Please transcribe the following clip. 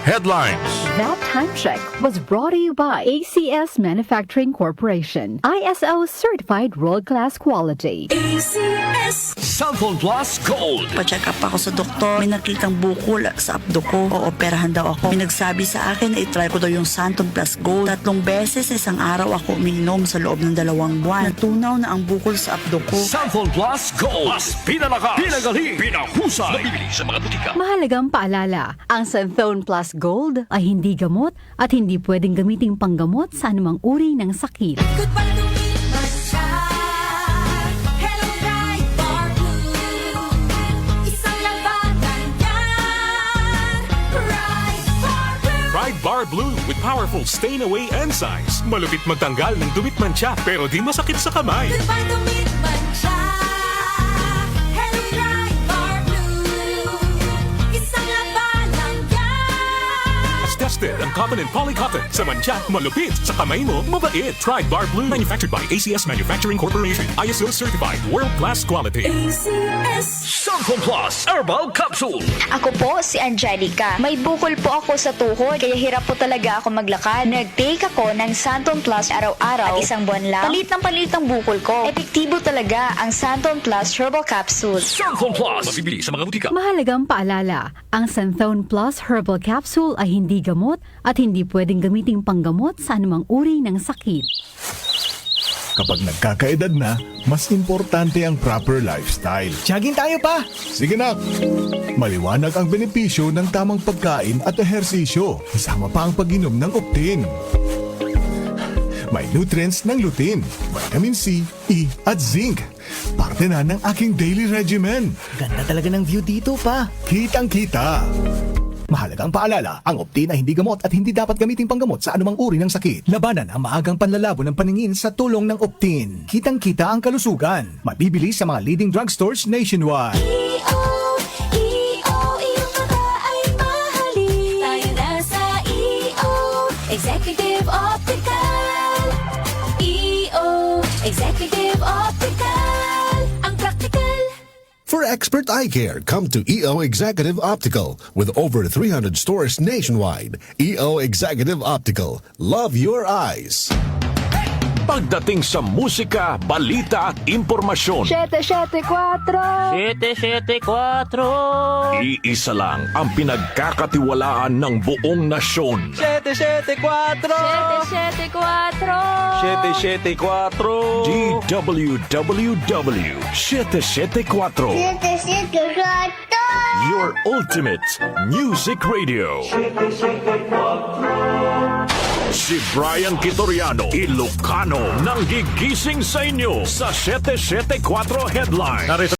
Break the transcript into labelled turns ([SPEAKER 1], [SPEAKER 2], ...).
[SPEAKER 1] Headlines.
[SPEAKER 2] That time check was brought to you by ACS Manufacturing Corporation. ISO certified world-class quality.
[SPEAKER 3] ACS.
[SPEAKER 1] Cellphone Plus Gold.
[SPEAKER 4] Pa-check up ako sa doktor. May nakitang bukol sa abdo ko. Ooperahan daw ako. May nagsabi sa akin na itry ko daw yung Santon Plus Gold. 3 beses isang araw ako umiinom sa loob ng 2 buwan. Natunaw na ang bukol sa abdo ko.
[SPEAKER 1] Cellphone Plus Gold. Mas pinalakas, pinagaling, pinahusay. Mabibili sa mga butika.
[SPEAKER 2] Mahalagang paalala, ang Santhone Plus Gold ay hindi gamot at hindi pwedeng gamiting panggamot sa anumang uri ng sakit.
[SPEAKER 3] Goodbye to me, Masya. Hello, bright bar blue. Isang labanan yan. Bright bar blue.
[SPEAKER 5] Pride Bar Blue with powerful stain-away enzymes. Malupit magtanggal ng dumit mancha pero di masakit sa kamay.
[SPEAKER 3] Goodbye to me, Masya. Hello, bright bar blue. Isang labanan yan.
[SPEAKER 5] As tested ang cotton and polycotton. Sa mancha, malupit. Sa kamay mo, mabait. Pride Bar Blue. Manufactured by ACS Manufacturing Corporation. ISO certified. World-class quality.
[SPEAKER 3] ACS.
[SPEAKER 1] Cellphone Plus Herbal Capsule.
[SPEAKER 6] Ako po si Angelica. May bukol po ako sa tuhod, kaya hirap po talaga ako maglakad. Nag-take ako ng Santon Plus araw-araw at isang buwan lang. Palit ang bukol ko. Epektibo talaga ang Santon Plus Herbal Capsule.
[SPEAKER 1] Cellphone Plus. Mabibili sa mga butika.
[SPEAKER 2] Mahalagang paalala, ang Santhone Plus Herbal Capsule ay hindi gamot at hindi pwedeng gamiting panggamot sa anumang uri ng sakit.
[SPEAKER 7] Kapag nagkakaedad na, mas importante ang proper lifestyle.
[SPEAKER 8] Jogging tayo pa!
[SPEAKER 7] Sige nak! Maliwanag ang benepisyo ng tamang pagkain at ehersisyo. Kasama pa ang pag-inom ng Optin. May nutrients ng lutein, vitamin C, E at zinc. Parte na ng aking daily regimen.
[SPEAKER 8] Ganda talaga ng view dito pa.
[SPEAKER 7] Kitang-kita. Mahalagang paalala, ang Optin ay hindi gamot at hindi dapat gamitin panggamot sa anumang uri ng sakit. Labanan ang maagang panlalabo ng paningin sa tulong ng Optin. Kitang-kita ang kalusugan. Mabibili sa mga leading drugstores nationwide.
[SPEAKER 3] iyong mata ay mahalin. Tayo na sa Executive Optical. Executive Optical. Ang practical.
[SPEAKER 9] For expert eye care, come to EO Executive Optical. With over 300 stores nationwide, EO Executive Optical. Love your eyes.
[SPEAKER 1] Pagdating sa musika, balita at impormasyon,
[SPEAKER 2] 774!
[SPEAKER 1] iisa lang ang pinagkakatiwalaan ng buong nasyon.
[SPEAKER 8] 774!
[SPEAKER 3] 774.
[SPEAKER 1] DWWW 774. Your ultimate music radio. Si Brian Kitoriano, Ilocano, nang gigising sa inyo sa 774 Headline. Narito